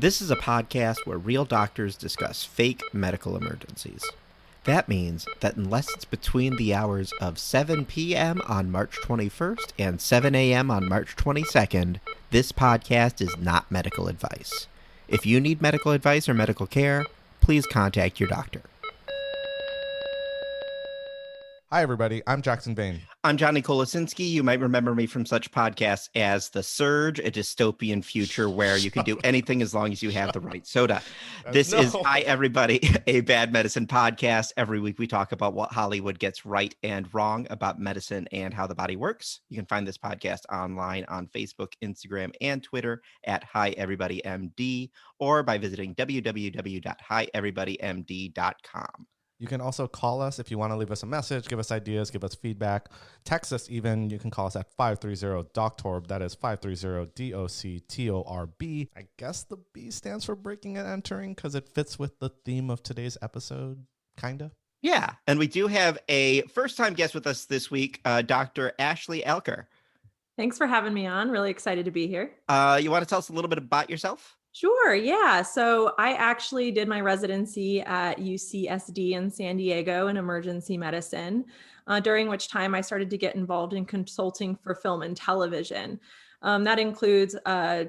This is a podcast where real doctors discuss fake medical emergencies. That means that unless it's between the hours of 7 p.m. on March 21st and 7 a.m. on March 22nd, this podcast is not medical advice. If you need medical advice or medical care, please contact your doctor. Hi, everybody. I'm Jackson Bain. I'm Johnny Kolosinski. You might remember me from such podcasts as The Surge, a dystopian future where you can do anything as long as you have the right soda. This is Hi, Everybody, a bad medicine podcast. Every week we talk about what Hollywood gets right and wrong about medicine and how the body works. You can find this podcast online on Facebook, Instagram, and Twitter at Hi Everybody MD, or by visiting www.hieverybodymd.com. You can also call us if you want to leave us a message, give us ideas, give us feedback. Text us even. You can call us at 530-DOCTORB. That is 530-DOCTORB. I guess the B stands for breaking and entering because it fits with the theme of today's episode, kind of. Yeah, and we do have a first-time guest with us this week, Dr. Ashely Alker. Thanks for having me on. Really excited to be here. You want to tell us a little bit about yourself? Sure. Yeah. So I actually did my residency at UCSD in San Diego in emergency medicine, during which time I started to get involved in consulting for film and television. That includes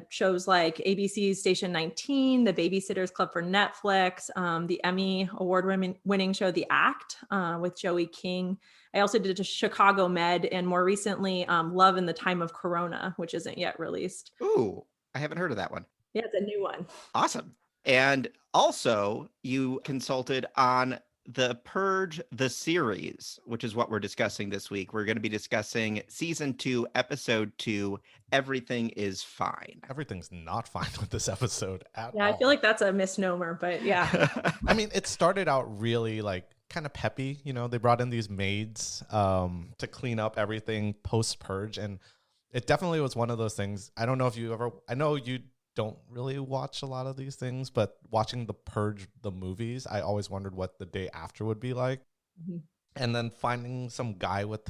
shows like ABC's Station 19, The Babysitter's Club for Netflix, the Emmy award-winning show The Act with Joey King. I also did a Chicago Med, and more recently, Love in the Time of Corona, which isn't yet released. Ooh, I haven't heard of that one. Yeah, it's a new one. Awesome. And also, you consulted on The Purge, the series, which is what we're discussing this week. We're going to be discussing Season 2, Episode 2, Everything is Fine. Everything's not fine with this episode at all. Yeah, I feel like that's a misnomer, but yeah. I mean, it started out really kind of peppy. You know, they brought in these maids to clean up everything post-Purge. And it definitely was one of those things. I don't know if you ever, I know you don't really watch a lot of these things, but watching The Purge, the movies, I always wondered what the day after would be like. Mm-hmm. And then finding some guy with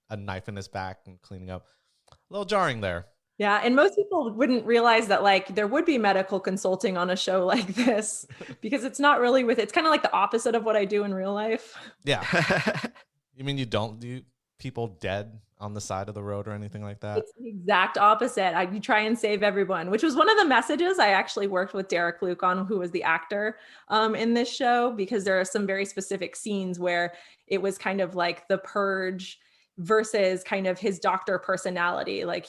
a knife in his back and cleaning up, a little jarring there. Yeah, and most people wouldn't realize that there would be medical consulting on a show like this because it's not really it's kind of like the opposite of what I do in real life. Yeah. You mean you don't do people dead on the side of the road or anything like that? It's the exact opposite. You try and save everyone, which was one of the messages I actually worked with Derek Luke on, who was the actor in this show, because there are some very specific scenes where it was kind of like the Purge versus kind of his doctor personality. Like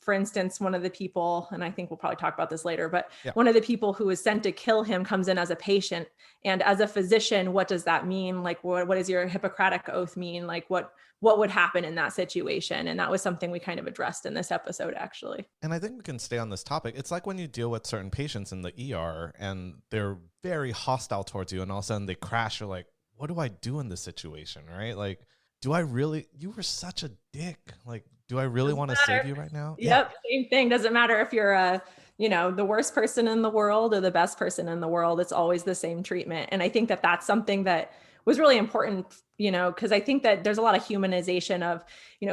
for instance, one of the people, and I think we'll probably talk about this later, but yeah, one of the people who was sent to kill him comes in as a patient. And as a physician, what does that mean? Like, what does your Hippocratic oath mean? Like what would happen in that situation? And that was something we kind of addressed in this episode, actually. And I think we can stay on this topic. It's like when you deal with certain patients in the ER and they're very hostile towards you, and all of a sudden they crash. You're like, what do I do in this situation? Right? Like, do I really, you were such a dick. Like, do I really want to save you right now? Yep. Yeah. Same thing. Doesn't matter if you're the worst person in the world or the best person in the world. It's always the same treatment. And I think that that's something that was really important, because I think that there's a lot of humanization of,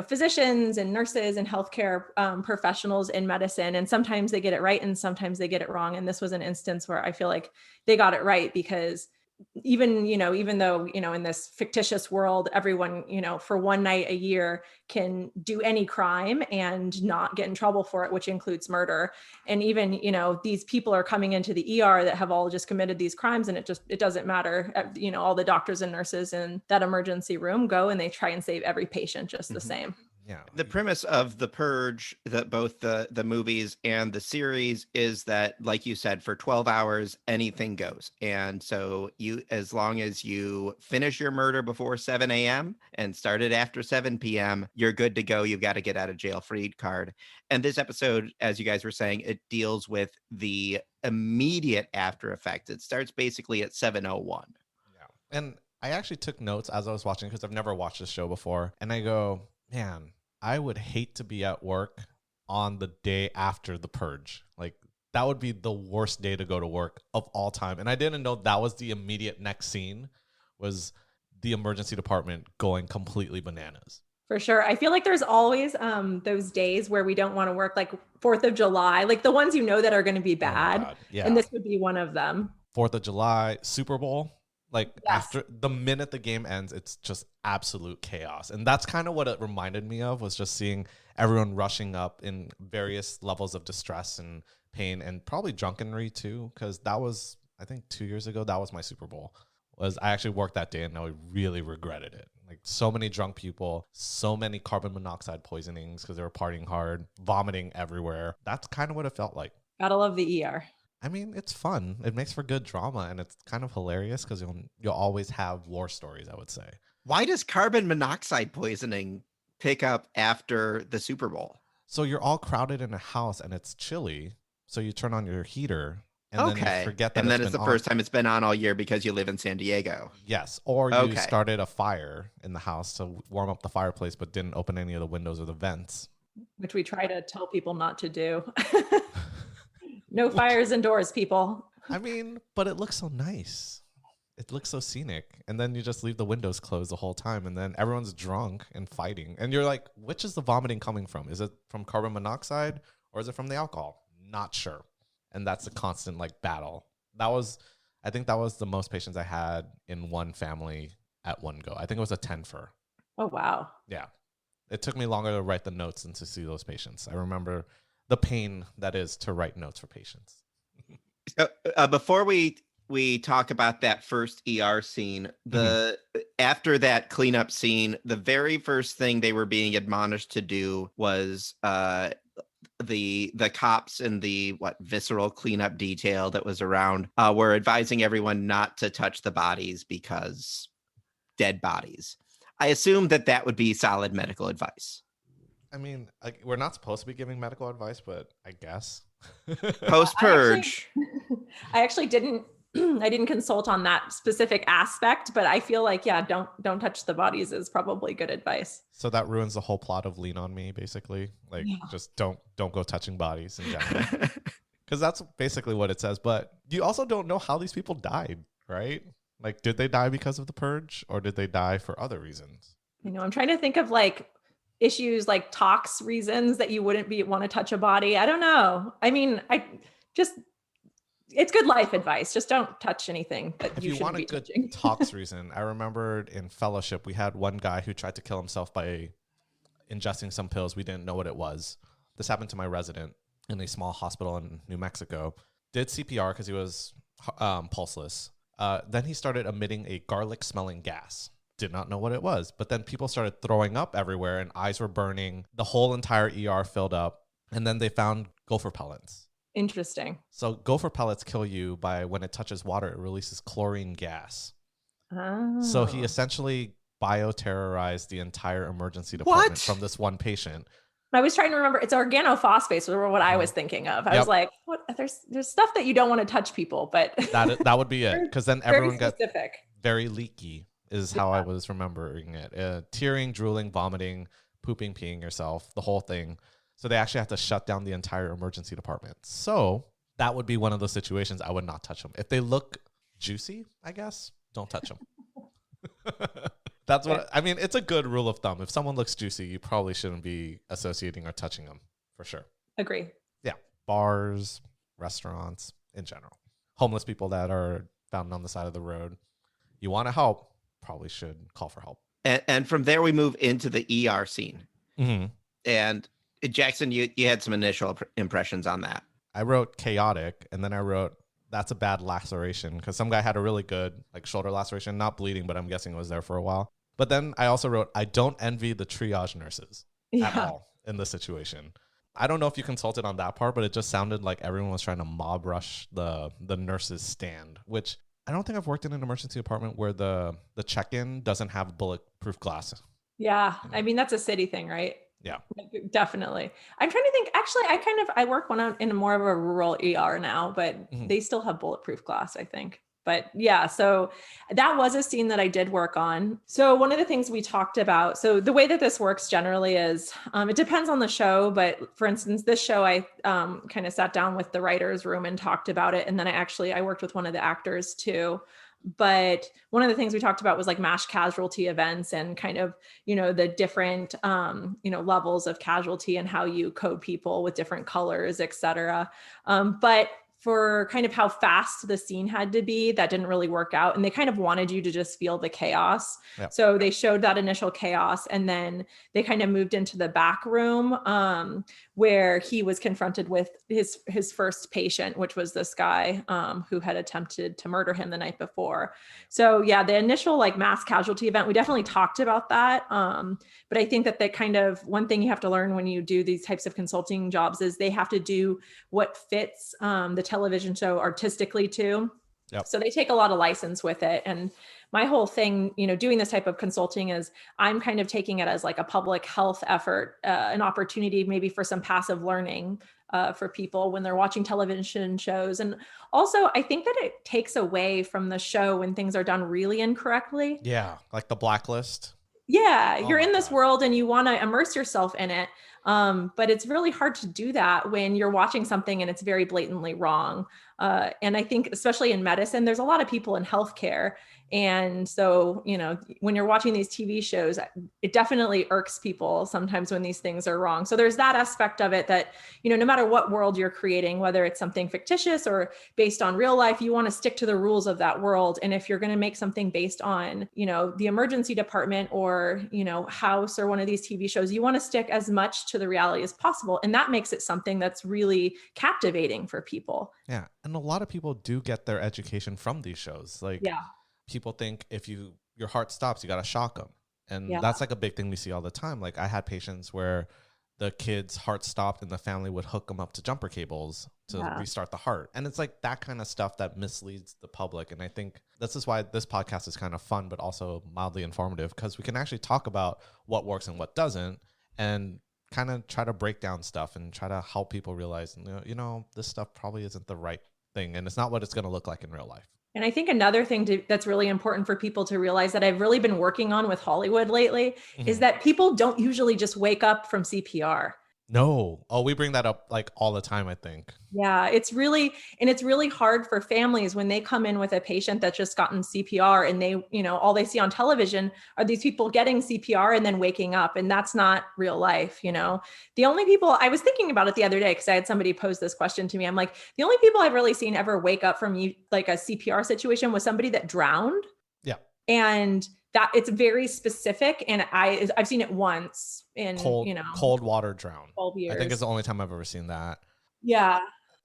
physicians and nurses and healthcare professionals in medicine. And sometimes they get it right and sometimes they get it wrong. And this was an instance where I feel like they got it right, because even though, in this fictitious world, everyone, for one night a year can do any crime and not get in trouble for it, which includes murder. And even, these people are coming into the ER that have all just committed these crimes, and it doesn't matter. All the doctors and nurses in that emergency room go and they try and save every patient just the same. Yeah. The premise of The Purge, both the movies and the series, is that, like you said, for 12 hours, anything goes. And so as long as you finish your murder before 7 a.m. and start it after 7 p.m., you're good to go. You've got to get out of jail free card. And this episode, as you guys were saying, it deals with the immediate after effects. It starts basically at 7:01. Yeah. And I actually took notes as I was watching, because I've never watched this show before. And I go, man, I would hate to be at work on the day after the Purge. Like, that would be the worst day to go to work of all time. And I didn't know that was the immediate next scene, was the emergency department going completely bananas. For sure. I feel like there's always those days where we don't want to work, like 4th of July, like the ones that are going to be Oh my bad. God. And Yeah. this would be one of them. 4th of July, Super Bowl. Like Yes. after the minute the game ends, it's just absolute chaos. And that's kind of what it reminded me of, was just seeing everyone rushing up in various levels of distress and pain, and probably drunkenry too. Cause that was, I think 2 years ago, that was my Super Bowl. Was I actually worked that day and I really regretted it. Like so many drunk people, so many carbon monoxide poisonings because they were partying hard, vomiting everywhere. That's kind of what it felt like. Gotta love the ER. I mean, it's fun. It makes for good drama, and it's kind of hilarious because you'll always have war stories, I would say. Why does carbon monoxide poisoning pick up after the Super Bowl? So you're all crowded in a house and it's chilly, so you turn on your heater and then you forget that and then it's it's the been first on. time it's been on all year because you live in San Diego. Yes, or you Okay. started a fire in the house to warm up the fireplace but didn't open any of the windows or the vents. Which we try to tell people not to do. No fires indoors, people. I mean, but it looks so nice. It looks so scenic. And then you just leave the windows closed the whole time, and then everyone's drunk and fighting. And you're like, which is the vomiting coming from? Is it from carbon monoxide or is it from the alcohol? Not sure. And that's a constant like battle. I think that was the most patients I had in one family at one go. I think it was a 10-fer. Oh, wow. Yeah. It took me longer to write the notes than to see those patients. I remember the pain that is to write notes for patients. Before we talk about that first ER scene, after that cleanup scene, the very first thing they were being admonished to do was the cops and the visceral cleanup detail that was around were advising everyone not to touch the bodies because dead bodies. I assume that would be solid medical advice. I mean, we're not supposed to be giving medical advice, but I guess. Post purge. I actually didn't I didn't consult on that specific aspect, but I feel like, yeah, don't touch the bodies is probably good advice. So that ruins the whole plot of Lean on Me, basically. Like, just don't go touching bodies in general. Because that's basically what it says. But you also don't know how these people died, right? Like, did they die because of the purge, or did they die for other reasons? I'm trying to think of like issues like tox reasons that you wouldn't want to touch a body. I don't know. I mean, it's good life advice. Just don't touch anything that If you you shouldn't want a be good touching. tox reason, I remembered in fellowship, we had one guy who tried to kill himself by ingesting some pills. We didn't know what it was. This happened to my resident in a small hospital in New Mexico. Did CPR because he was pulseless. Then he started emitting a garlic-smelling gas. Did not know what it was. But then people started throwing up everywhere and eyes were burning. The whole entire ER filled up. And then they found gopher pellets. Interesting. So gopher pellets kill you by when it touches water, it releases chlorine gas. Oh. So he essentially bioterrorized the entire emergency department from this one patient. I was trying to remember. It's organophosphates were what I was thinking of. I was like, what? There's stuff that you don't want to touch people, but that would be it. Because then everyone got specific. Very leaky is how I was remembering it. Tearing, drooling, vomiting, pooping, peeing yourself, the whole thing. So they actually have to shut down the entire emergency department. So that would be one of those situations I would not touch them. If they look juicy, I guess, don't touch them. That's what I mean. It's a good rule of thumb. If someone looks juicy, you probably shouldn't be associating or touching them, for sure. Agree. Yeah. Bars, restaurants, in general. Homeless people that are found on the side of the road. You want to help, probably should call for help. And from there, we move into the ER scene. Mm-hmm. And Jackson, you had some initial impressions on that. I wrote chaotic, and then I wrote that's a bad laceration, because some guy had a really good shoulder laceration, not bleeding, but I'm guessing it was there for a while. But then I also wrote, I don't envy the triage nurses at all in this situation. I don't know if you consulted on that part, but it just sounded like everyone was trying to mob rush the nurses' stand, which I don't think I've worked in an emergency department where the check-in doesn't have bulletproof glass. Yeah. I mean, that's a city thing, right? Yeah. Definitely. I'm trying to think, actually, I work one out in more of a rural ER now, but they still have bulletproof glass, I think. But yeah, so that was a scene that I did work on. So one of the things we talked about, so the way that this works generally is, it depends on the show, but for instance, this show, I kind of sat down with the writer's room and talked about it. And then I worked with one of the actors too. But one of the things we talked about was like mass casualty events and kind of, the different, levels of casualty and how you code people with different colors, et cetera. But for kind of how fast the scene had to be, that didn't really work out. And they kind of wanted you to just feel the chaos. Yep. So they showed that initial chaos, and then they kind of moved into the back room where he was confronted with his first patient, which was this guy who had attempted to murder him the night before. So yeah, the initial like mass casualty event, we definitely talked about that. But I think that kind of one thing you have to learn when you do these types of consulting jobs is they have to do what fits the television show artistically too. Yep. So they take a lot of license with it. And my whole thing, doing this type of consulting is I'm kind of taking it as like a public health effort, an opportunity maybe for some passive learning for people when they're watching television shows. And also I think that it takes away from the show when things are done really incorrectly. Yeah. Like The Blacklist. Yeah, Oh you're my in this God. world and you want to immerse yourself in it. But it's really hard to do that when you're watching something and it's very blatantly wrong. And I think especially in medicine, there's a lot of people in healthcare. And so, when you're watching these TV shows, it definitely irks people sometimes when these things are wrong. So there's that aspect of it that, no matter what world you're creating, whether it's something fictitious or based on real life, you want to stick to the rules of that world. And if you're going to make something based on, the emergency department or, House or one of these TV shows, you want to stick as much to the reality as possible. And that makes it something that's really captivating for people. Yeah. And a lot of people do get their education from these shows. Like, Yeah. people think if your heart stops, you got to shock them. And Yeah. that's like a big thing we see all the time. Like, I had patients where the kid's heart stopped and the family would hook them up to jumper cables to restart the heart. And it's like that kind of stuff that misleads the public. And I think this is why this podcast is kind of fun, but also mildly informative, because we can actually talk about what works and what doesn't, and kind of try to break down stuff and try to help people realize, this stuff probably isn't the right thing. And it's not what it's going to look like in real life. And I think another thing that's really important for people to realize that I've really been working on with Hollywood lately is that people don't usually just wake up from CPR. No. Oh, we bring that up like all the time, I think. Yeah, it's really hard for families when they come in with a patient that's just gotten CPR and they, all they see on television are these people getting CPR and then waking up. And that's not real life. The only people, I was thinking about it the other day because I had somebody pose this question to me. I'm like, the only people I've really seen ever wake up from like a CPR situation was somebody that drowned. Yeah. And that it's very specific. And I've seen it once in, cold water drown. 12 years. I think it's the only time I've ever seen that. Yeah.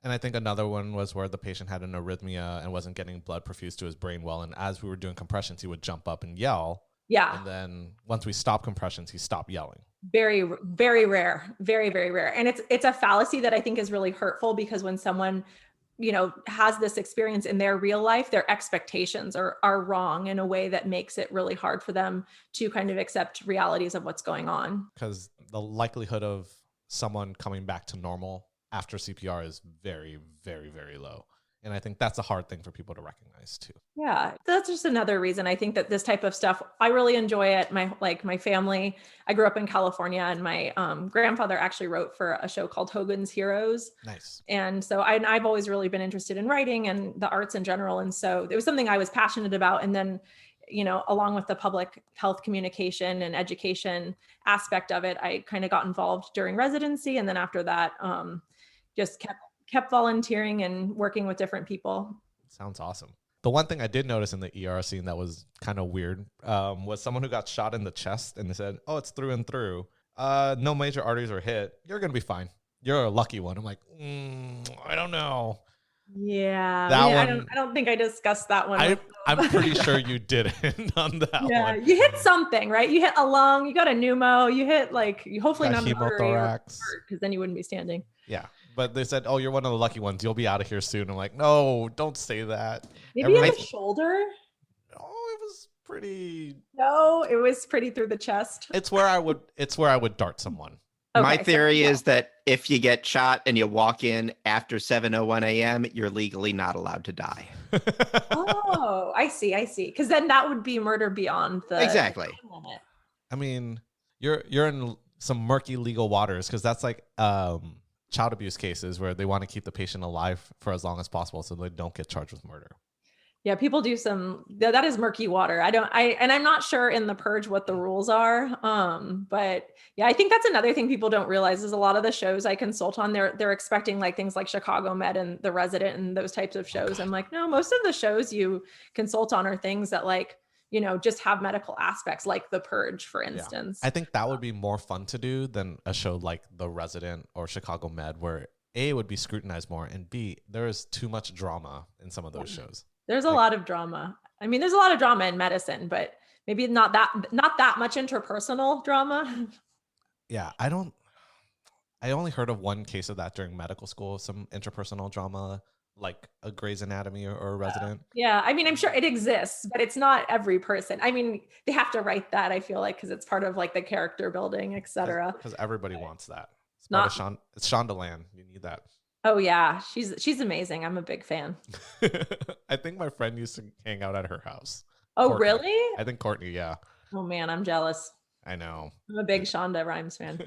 And I think another one was where the patient had an arrhythmia and wasn't getting blood perfused to his brain well. And as we were doing compressions, he would jump up and yell. Yeah. And then once we stopped compressions, he stopped yelling. Very, very rare. Very, very rare. And it's a fallacy that I think is really hurtful because when someone, has this experience in their real life, their expectations are wrong in a way that makes it really hard for them to kind of accept realities of what's going on. Because the likelihood of someone coming back to normal after CPR is very, very, very low. And I think that's a hard thing for people to recognize too. Yeah, that's just another reason I think that this type of stuff, I really enjoy it. My family, I grew up in California and my grandfather actually wrote for a show called Hogan's Heroes. Nice. And so I've always really been interested in writing and the arts in general. And so it was something I was passionate about. And then, along with the public health communication and education aspect of it, I kind of got involved during residency. And then after that, just kept volunteering and working with different people. Sounds awesome. The one thing I did notice in the ER scene that was kind of weird was someone who got shot in the chest and they said, "Oh, it's through and through. No major arteries are hit. You're going to be fine. You're a lucky one." I'm like, I don't know. Yeah. That I don't think I discussed that one. I'm pretty sure you didn't on that one. Yeah, you hit something, right? You hit a lung, you got a pneumo, you hit hopefully not an artery hemothorax, because then you wouldn't be standing. Yeah. But they said, "Oh, you're one of the lucky ones. You'll be out of here soon." I'm like, "No, don't say that." Maybe in the shoulder? Oh, it was pretty. No, it was pretty through the chest. It's where I would dart someone. Okay, My theory is that if you get shot and you walk in after 7:01 a.m., you're legally not allowed to die. Oh, I see. Because then that would be murder beyond the Exactly. limit. I mean, you're in some murky legal waters because that's like child abuse cases where they want to keep the patient alive for as long as possible so they don't get charged with murder. Yeah, people do that is murky water. And I'm not sure in The Purge what the rules are. But yeah, I think that's another thing people don't realize is a lot of the shows I consult on, they're expecting like things like Chicago Med and The Resident and those types of shows. I'm like, no, most of the shows you consult on are things that like, just have medical aspects like The Purge, for instance. I think that would be more fun to do than a show like The Resident or Chicago Med, where A, would be scrutinized more, and B, there is too much drama in some of those shows. There's a lot of drama. I mean, there's a lot of drama in medicine, but maybe not that much interpersonal drama. Yeah, I only heard of one case of that during medical school, some interpersonal drama, like a Grey's Anatomy or a Resident. Yeah, I mean, I'm sure it exists, but it's not every person. I mean, they have to write that, I feel like, because it's part of like the character building, etc. Because everybody wants that. It's not it's Shonda Land. You need that. Oh yeah, she's amazing. I'm a big fan. I think my friend used to hang out at her house. Oh, Courtney. really? I think Courtney, yeah. Oh man, I'm jealous. I know. I'm a big Shonda Rhimes fan.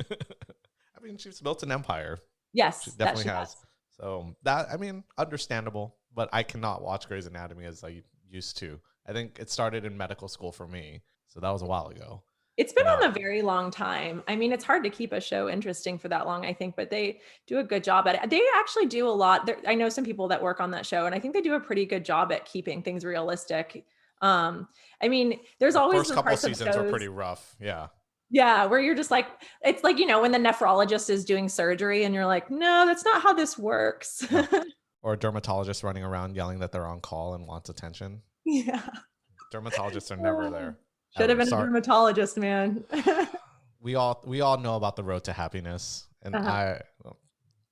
I mean, she's built an empire. Yes, she definitely has. So that, I mean, understandable, but I cannot watch Grey's Anatomy as I used to. I think it started in medical school for me. So that was a while ago. It's been on a very long time. I mean, it's hard to keep a show interesting for that long, I think, but they do a good job at it. They actually do a lot. I know some people that work on that show, and I think they do a pretty good job at keeping things realistic. I mean, there's always first couple seasons are pretty rough. Yeah. Yeah, where you're just like, it's like, when the nephrologist is doing surgery and you're like, no, that's not how this works. Yeah. Or a dermatologist running around yelling that they're on call and wants attention. Yeah. Dermatologists are never there. Should have been a dermatologist, man. we all know about the road to happiness, and I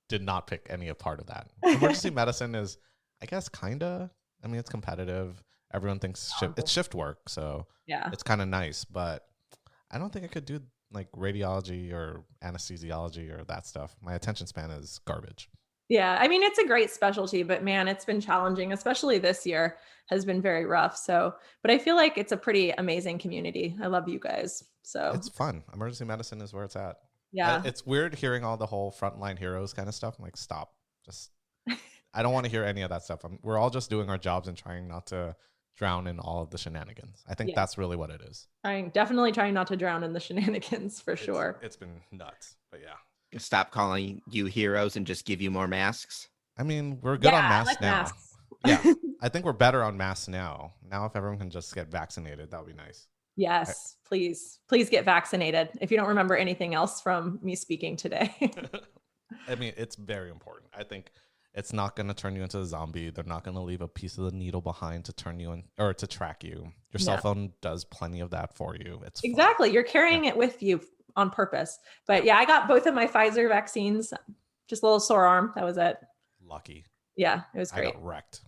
did not pick any part of that. Emergency medicine is, I guess, kinda. I mean, it's competitive. Everyone thinks it's shift work, so yeah, it's kind of nice. But I don't think I could do like radiology or anesthesiology or that stuff. My attention span is garbage. Yeah, I mean, it's a great specialty, but man, it's been challenging, especially this year has been very rough. So, but I feel like it's a pretty amazing community. I love you guys. So it's fun. Emergency medicine is where it's at. Yeah. It's weird hearing all the whole frontline heroes kind of stuff. I'm like, stop. Just, I don't want to hear any of that stuff. We're all just doing our jobs and trying not to drown in all of the shenanigans. I think that's really what it is. Definitely trying not to drown in the shenanigans for sure. It's been nuts, but yeah. Stop calling you heroes and just give you more masks. I mean, we're good on masks now. Masks. Yeah, I think we're better on masks now. Now, if everyone can just get vaccinated, that would be nice. Yes, please get vaccinated. If you don't remember anything else from me speaking today. I mean, it's very important. I think it's not going to turn you into a zombie. They're not going to leave a piece of the needle behind to turn you in or to track you. Your cell phone does plenty of that for you. It's exactly. Fun. You're carrying it with you on purpose. But yeah, I got both of my Pfizer vaccines. Just a little sore arm. That was it. Lucky. Yeah, it was great. I got wrecked.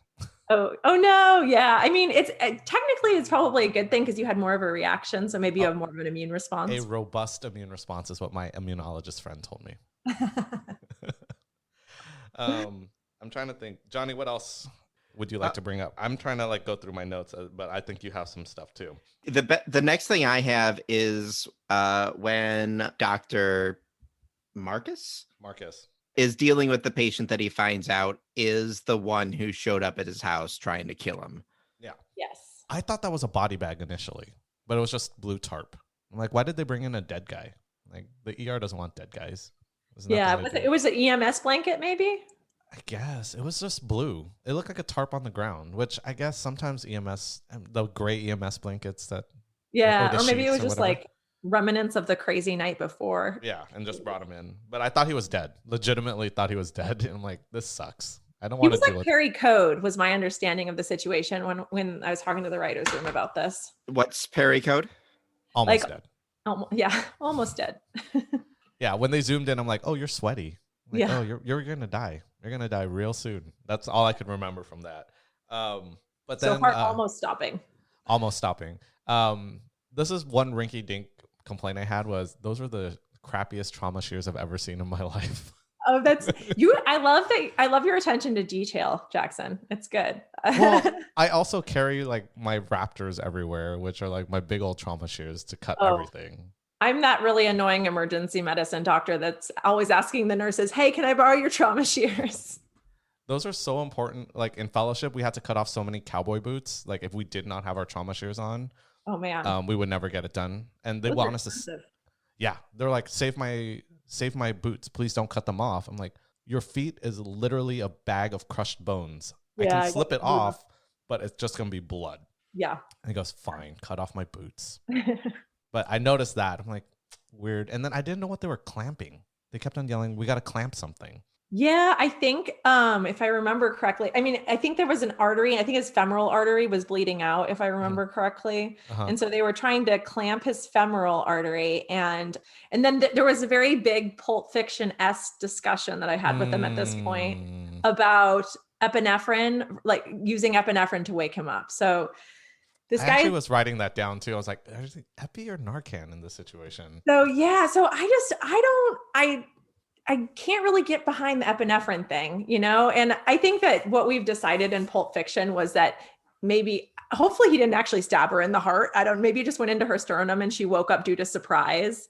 Oh no. Yeah. I mean, it's technically it's probably a good thing because you had more of a reaction. So maybe you have more of an immune response. A robust immune response is what my immunologist friend told me. I'm trying to think. Johnny, what else would you like to bring up? I'm trying to like go through my notes, but I think you have some stuff too. The next thing I have is when Dr. Marcus is dealing with the patient that he finds out is the one who showed up at his house trying to kill him. Yeah. Yes. I thought that was a body bag initially, but it was just blue tarp. I'm like, why did they bring in a dead guy? Like the ER doesn't want dead guys. It was an EMS blanket maybe? I guess it was just blue. It looked like a tarp on the ground, which I guess sometimes EMS, the gray EMS blankets that. Yeah, or maybe it was just like remnants of the crazy night before. Yeah, and just brought him in. But I thought he was dead. Legitimately thought he was dead. And I'm like, this sucks. I don't want to deal with it. Peri code was my understanding of the situation when I was talking to the writer's room about this. What's Peri code? Almost dead. Almost dead. Yeah, when they zoomed in, I'm like, oh, you're sweaty. Like, yeah. Oh, you're gonna die. You're gonna die real soon. That's all I could remember from that. But then heart almost stopping. Almost stopping. This is one rinky dink complaint I had was those were the crappiest trauma shears I've ever seen in my life. Oh, that's you. I love that. I love your attention to detail, Jackson. It's good. Well, I also carry like my Raptors everywhere, which are like my big old trauma shears to cut everything. I'm that really annoying emergency medicine doctor that's always asking the nurses, hey, can I borrow your trauma shears? Those are so important. Like in Fellowship, we had to cut off so many cowboy boots. Like if we did not have our trauma shears on, Oh man, we would never get it done. And they those are want us to, expensive. yeah, they're like, save my boots. Please don't cut them off. I'm like, your feet is literally a bag of crushed bones. I Yeah, can slip it off, but it's just gonna be blood. Yeah. And he goes, fine, cut off my boots. But I noticed that. I'm like, weird. And then I didn't know what they were clamping. They kept on yelling, we got to clamp something. Yeah, I think if I remember correctly, I mean, I think there was an artery. I think his femoral artery was bleeding out, if I remember correctly. And so they were trying to clamp his femoral artery, and then there was a very big Pulp Fiction-esque discussion that I had with them at this point about epinephrine, like using epinephrine to wake him up. So this I guy actually was writing that down too. I was like, is it Epi or Narcan in this situation? So yeah, so I can't really get behind the epinephrine thing, you know? And I think that what we've decided in Pulp Fiction was that maybe, hopefully he didn't actually stab her in the heart. Maybe he just went into her sternum and she woke up due to surprise,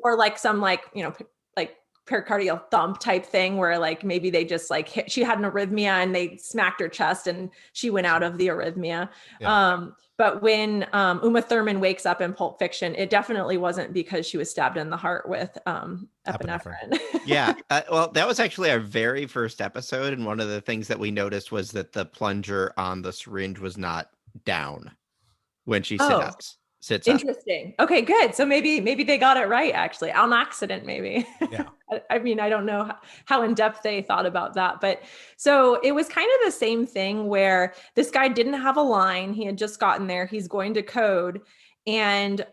or like some like, you know, like pericardial thump type thing where like maybe they just like she had an arrhythmia and they smacked her chest and she went out of the arrhythmia. Yeah. But when Uma Thurman wakes up in Pulp Fiction, it definitely wasn't because she was stabbed in the heart with epinephrine. Yeah. Well, that was actually our very first episode. And one of the things that we noticed was that the plunger on the syringe was not down when she sits up. Interesting. Okay, good. So maybe they got it right, actually, on accident, maybe. Yeah. I mean, I don't know how in depth they thought about that, but so it was kind of the same thing where this guy didn't have a line. He had just gotten there. He's going to code. And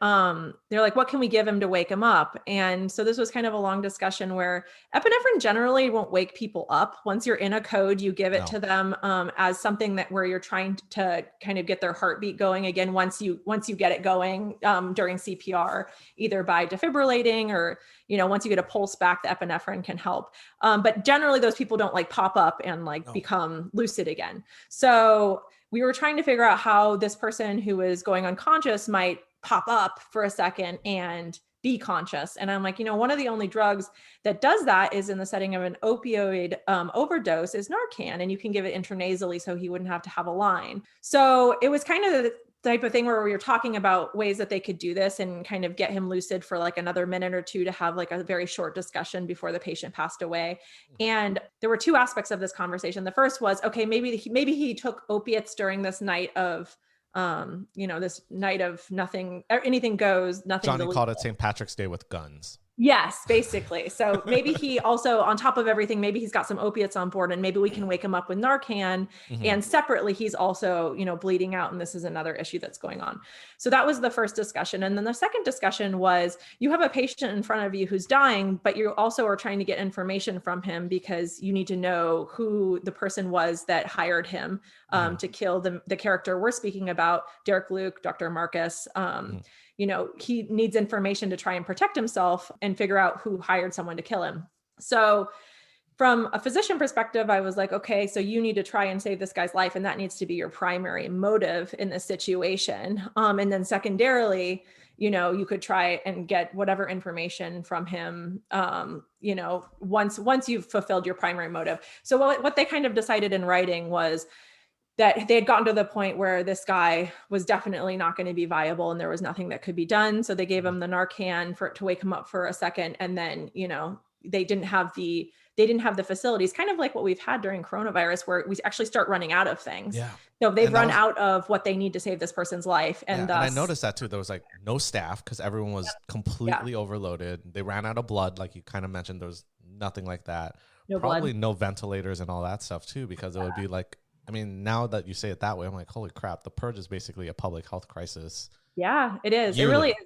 they're like, what can we give him to wake him up? And so this was kind of a long discussion where epinephrine generally won't wake people up. Once you're in a code, you give it to them as something that where you're trying to kind of get their heartbeat going again. Once you get it going during CPR, either by defibrillating or, you know, once you get a pulse back, the epinephrine can help. But generally those people don't like pop up and become lucid again. So we were trying to figure out how this person who was going unconscious might pop up for a second and be conscious. And I'm like, you know, one of the only drugs that does that is in the setting of an opioid overdose is Narcan, and you can give it intranasally so he wouldn't have to have a line. So it was kind of the type of thing where we were talking about ways that they could do this and kind of get him lucid for like another minute or two to have like a very short discussion before the patient passed away. And there were two aspects of this conversation. The first was, okay, maybe he took opiates during this night of, you know, this night of nothing, anything goes, nothing. Johnny called it St. Patrick's Day with guns. Yes, basically. So maybe he also, on top of everything, maybe he's got some opiates on board and maybe we can wake him up with Narcan. And separately, he's also, you know, bleeding out. And this is another issue that's going on. So that was the first discussion. And then the second discussion was you have a patient in front of you who's dying, but you also are trying to get information from him because you need to know who the person was that hired him to kill the character we're speaking about, Derek Luke, Dr. Marcus. You know, he needs information to try and protect himself and figure out who hired someone to kill him. So from a physician perspective, I was like, okay, so you need to try and save this guy's life. And that needs to be your primary motive in this situation. And then secondarily, you know, you could try and get whatever information from him, you know, once you've fulfilled your primary motive. So what they kind of decided in writing was that they had gotten to the point where this guy was definitely not going to be viable and there was nothing that could be done. So they gave him the Narcan to wake him up for a second. And then, you know, they didn't have the facilities, kind of like what we've had during coronavirus, where we actually start running out of things. Yeah. So they've run out of what they need to save this person's life. And thus, and I noticed that too. There was like no staff because everyone was completely overloaded. They ran out of blood. Like you kind of mentioned, there was nothing like that. Probably no ventilators and all that stuff too, because it would be like, I mean, now that you say it that way, I'm like, holy crap, the purge is basically a public health crisis. Yeah, it is. It really is.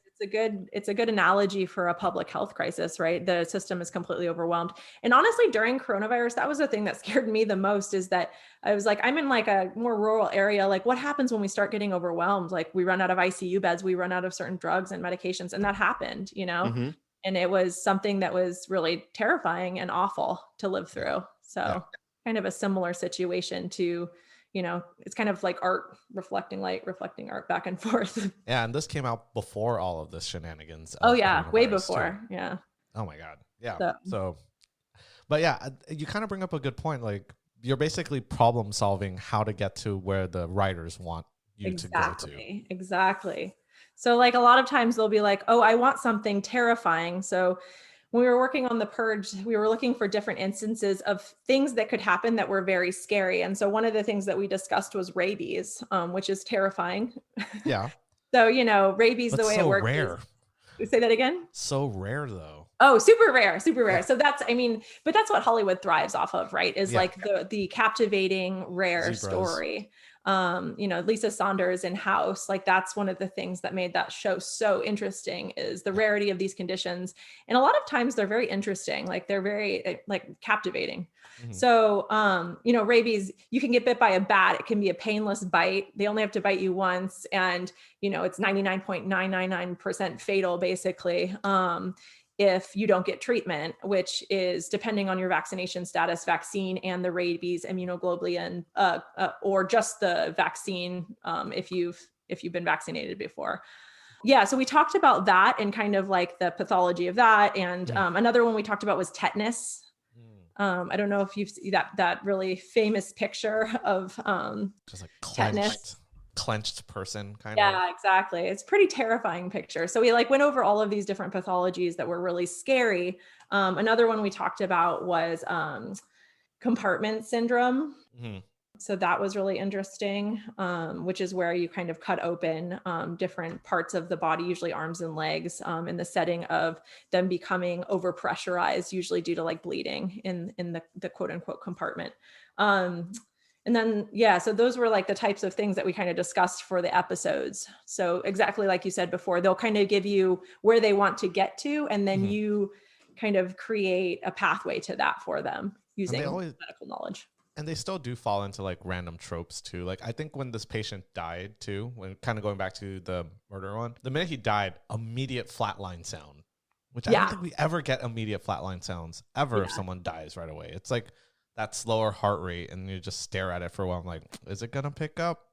It's a good analogy for a public health crisis, right? The system is completely overwhelmed. And honestly, during coronavirus, that was the thing that scared me the most, is that I was like, I'm in like a more rural area. Like, what happens when we start getting overwhelmed? Like, we run out of ICU beds, we run out of certain drugs and medications. And that happened, you know? And it was something that was really terrifying and awful to live through. So kind of a similar situation to, you know, it's kind of like art reflecting light, reflecting art, back and forth. Yeah. And this came out before all of this shenanigans. Oh yeah. Way before. Too. Yeah. Oh my God. Yeah. So, but yeah, you kind of bring up a good point. Like, you're basically problem solving how to get to where the writers want you to go to. Exactly. So like a lot of times they'll be like, oh, I want something terrifying. So when we were working on The Purge, we were looking for different instances of things that could happen that were very scary. And so one of the things that we discussed was rabies, which is terrifying. Yeah. So, you know, rabies, But the way so it works rare. is, say that again? So rare though. Oh, super rare, super rare. Yeah. So that's, I mean, but that's what Hollywood thrives off of, right? Is like the captivating, rare Zebras. story. You know, Lisa Saunders in House, like that's one of the things that made that show so interesting is the rarity of these conditions. And a lot of times they're very interesting, like they're very like captivating. So, you know, rabies, you can get bit by a bat. It can be a painless bite. They only have to bite you once. And, you know, it's 99.999% fatal basically. If you don't get treatment, which is depending on your vaccination status, vaccine and the rabies immunoglobulin, or just the vaccine if you've been vaccinated before. Yeah, so we talked about that and kind of like the pathology of that. And another one we talked about was tetanus. I don't know if you've seen that really famous picture of just like tetanus. Clenched person kind of. Yeah, exactly. It's a pretty terrifying picture. So we like went over all of these different pathologies that were really scary. Another one we talked about was compartment syndrome. So that was really interesting, which is where you kind of cut open different parts of the body, usually arms and legs, in the setting of them becoming overpressurized, usually due to like bleeding in the quote unquote compartment. And then, yeah, so those were like the types of things that we kind of discussed for the episodes. So exactly like you said before, they'll kind of give you where they want to get to, and then you kind of create a pathway to that for them using medical knowledge. And they still do fall into like random tropes too. Like I think when this patient died too, when kind of going back to the murder one, the minute he died, immediate flatline sound, which I don't think we ever get immediate flatline sounds ever if someone dies right away. It's like that slower heart rate and you just stare at it for a while. I'm like, is it going to pick up?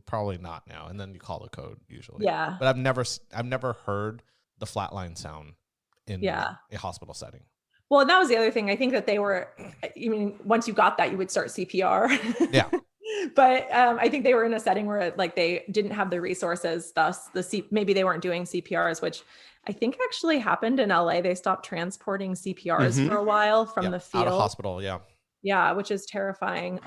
Probably not now. And then you call the code usually. Yeah. But I've never heard the flatline sound in a hospital setting. Well, and that was the other thing. I think that they were, I mean, once you got that, you would start CPR. Yeah. But I think they were in a setting where like they didn't have the resources, thus maybe they weren't doing CPRs, which I think actually happened in LA. They stopped transporting CPRs for a while from the field. Out of hospital, Yeah, which is terrifying.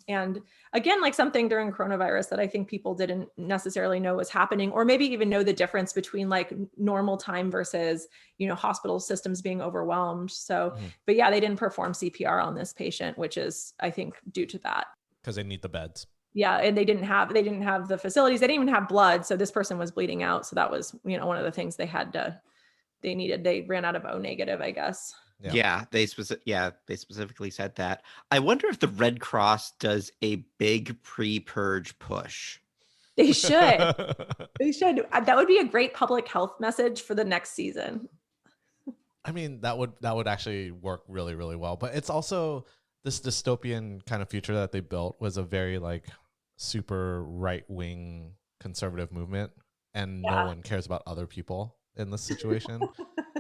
And again, like something during coronavirus that I think people didn't necessarily know was happening, or maybe even know the difference between like normal time versus, you know, hospital systems being overwhelmed. So, but yeah, they didn't perform CPR on this patient, which is, I think, due to that. Because they need the beds. Yeah, and they didn't have the facilities. They didn't even have blood. So this person was bleeding out. So that was, you know, one of the things they ran out of O negative, I guess. Yeah, they specifically said that. I wonder if the Red Cross does a big pre-purge push. They should. They should. That would be a great public health message for the next season. I mean, that would actually work really, really well. But it's also this dystopian kind of future that they built was a very like super right-wing conservative movement, and no one cares about other people in this situation.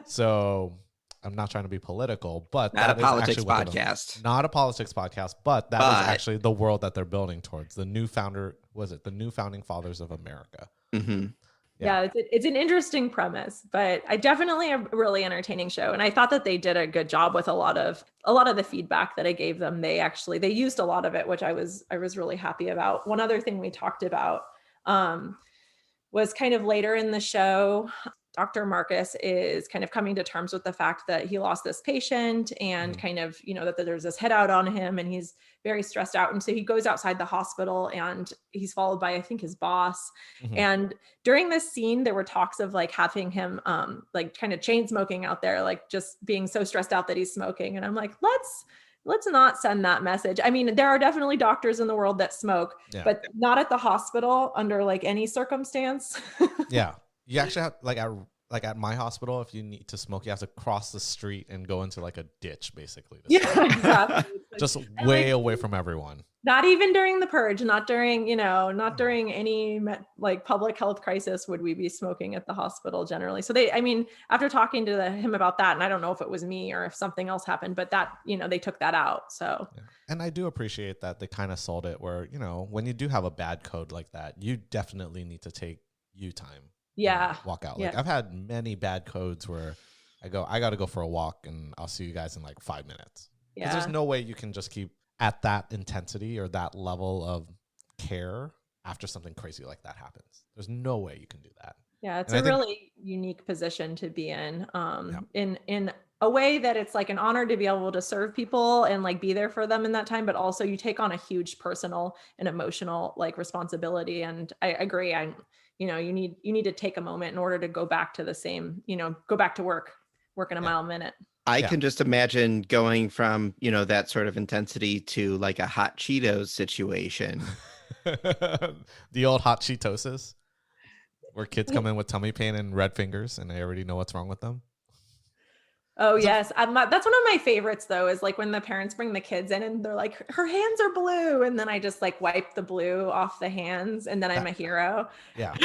So I'm not trying to be political, but not a politics podcast. Not a politics podcast, but that is actually the world that they're building towards. The new founding fathers of America. Yeah, it's an interesting premise, but I definitely a really entertaining show. And I thought that they did a good job with a lot of the feedback that I gave them. They used a lot of it, which I was really happy about. One other thing we talked about was kind of later in the show. Dr. Marcus is kind of coming to terms with the fact that he lost this patient and kind of, you know, that there's this head out on him and he's very stressed out. And so he goes outside the hospital and he's followed by, I think, his boss. And during this scene, there were talks of like having him like kind of chain smoking out there, like just being so stressed out that he's smoking. And I'm like, let's not send that message. I mean, there are definitely doctors in the world that smoke, but not at the hospital under like any circumstance. Yeah. You actually have like like at my hospital, if you need to smoke, you have to cross the street and go into like a ditch, basically. To Yeah, smoke. exactly. Just And, way like, away from everyone. not even during the purge, not during, not during any like public health crisis would we be smoking at the hospital generally. So I mean, after talking to him about that, and I don't know if it was me or if something else happened, but that, they took that out. So, Yeah. And I do appreciate that they kind of sold it where, when you do have a bad code like that, you definitely need to take you time. yeah. Walk out. Yeah. Like I've had many bad codes where I got to go for a walk and I'll see you guys in like 5 minutes. Because there's no way you can just keep at that intensity or that level of care after something crazy like that happens. There's no way you can do that. Yeah, it's a really unique position to be in a way that it's like an honor to be able to serve people and like be there for them in that time, but also you take on a huge personal and emotional like responsibility. And I agree. You need to take a moment in order to go back to the same, go back to working a mile a minute. I can just imagine going from, that sort of intensity to like a hot Cheetos situation. The old hot Cheetosis where kids come in with tummy pain and red fingers and they already know what's wrong with them. Oh, yes. That's one of my favorites, though, is like when the parents bring the kids in and they're like, her hands are blue. And then I just like wipe the blue off the hands and then I'm a hero. Yeah.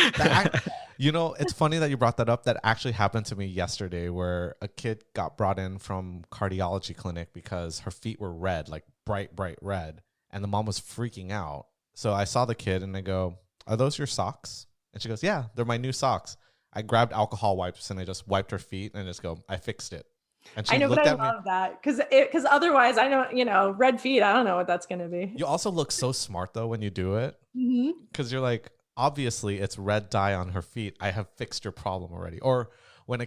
It's funny that you brought that up. That actually happened to me yesterday where a kid got brought in from cardiology clinic because her feet were red, like bright, bright red. And the mom was freaking out. So I saw the kid and I go, "Are those your socks?" And she goes, "Yeah, they're my new socks." I grabbed alcohol wipes and I just wiped her feet and I just go, "I fixed it." And she I know, but I love that because otherwise I don't, red feet. I don't know what that's going to be. You also look so smart though when you do it because you're like, obviously it's red dye on her feet. I have fixed your problem already. Or when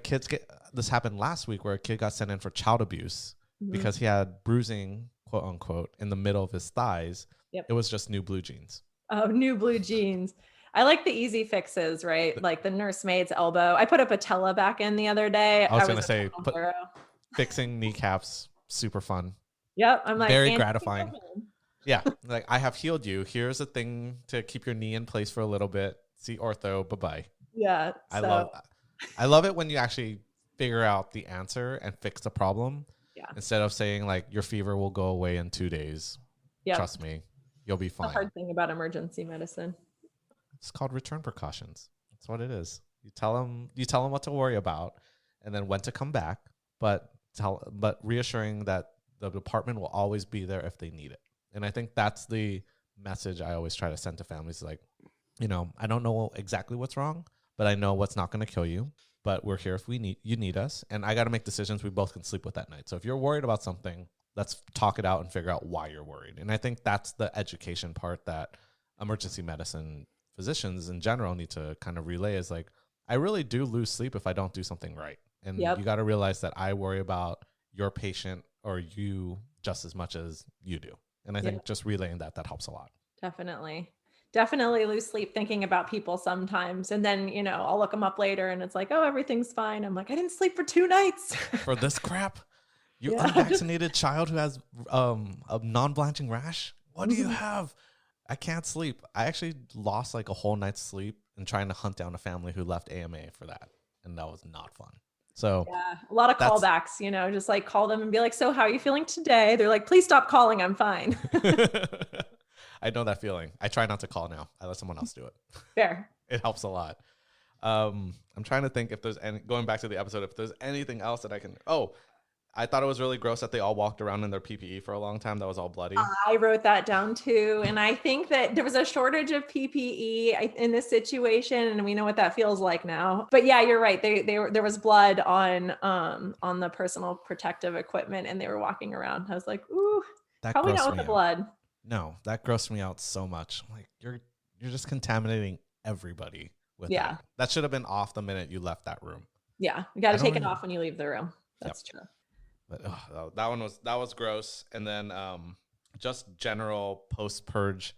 this happened last week where a kid got sent in for child abuse because he had bruising, quote unquote, in the middle of his thighs. Yep. It was just new blue jeans. Oh, new blue jeans. I like the easy fixes, right? Like the nursemaid's elbow. I put a patella back in the other day. I was going to say, fixing kneecaps, super fun. Yep. I'm like, very gratifying. Yeah. Like, I have healed you. Here's a thing to keep your knee in place for a little bit. See ortho. Bye-bye. Yeah. I love that. I love it when you actually figure out the answer and fix the problem. Yeah. Instead of saying like your fever will go away in 2 days. Yeah. Trust me, you'll be fine. The hard thing about emergency medicine. It's called return precautions. That's what it is. You tell them what to worry about and then when to come back, but reassuring that the department will always be there if they need it. And I think that's the message I always try to send to families. Like, I don't know exactly what's wrong, but I know what's not going to kill you, but we're here if you need us. And I got to make decisions we both can sleep with at night. So if you're worried about something, let's talk it out and figure out why you're worried. And I think that's the education part that emergency medicine physicians in general need to kind of relay is like, I really do lose sleep if I don't do something right. And you got to realize that I worry about your patient or you just as much as you do. And I think just relaying that helps a lot. Definitely lose sleep thinking about people sometimes. And then, I'll look them up later and it's like, oh, everything's fine. I'm like, I didn't sleep for 2 nights. For this crap? You unvaccinated child who has a non-blanching rash? What do you have? I can't sleep. I actually lost like a whole night's sleep in trying to hunt down a family who left AMA for that. And that was not fun. So yeah, a lot of callbacks, just like call them and be like, so how are you feeling today? They're like, please stop calling. I'm fine. I know that feeling. I try not to call now. I let someone else do it. Fair. It helps a lot. I'm trying to think if there's going back to the episode, if there's anything else that I can, I thought it was really gross that they all walked around in their PPE for a long time. That was all bloody. I wrote that down too. And I think that there was a shortage of PPE in this situation. And we know what that feels like now. But yeah, you're right. There was blood on the personal protective equipment and they were walking around. I was like, ooh, probably not with the blood. No, that grossed me out so much. Like you're just contaminating everybody with that. That should have been off the minute you left that room. Yeah. You got to take it off when you leave the room. That's true. But that was gross. And then just general post-purge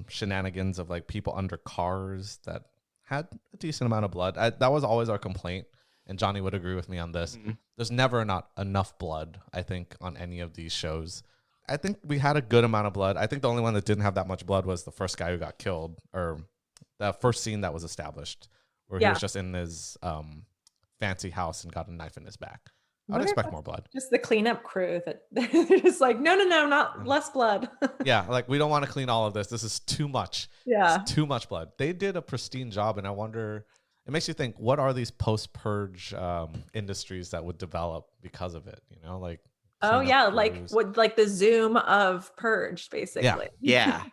shenanigans of like people under cars that had a decent amount of blood. That was always our complaint. And Johnny would agree with me on this. Mm-hmm. There's never not enough blood, I think, on any of these shows. I think we had a good amount of blood. I think the only one that didn't have that much blood was the first guy who got killed, or the first scene that was established where he was just in his fancy house and got a knife in his back. I would What if expect that's more blood. just the cleanup crew that they're just like, no, not less blood. Yeah, like we don't want to clean all of this. This is too much. Yeah. It's too much blood. They did a pristine job, and I wonder. It makes you think: what are these post-purge industries that would develop because of it? You know, like Oh cleanup yeah, like crews. what, like the Zoom of Purge, basically. Yeah.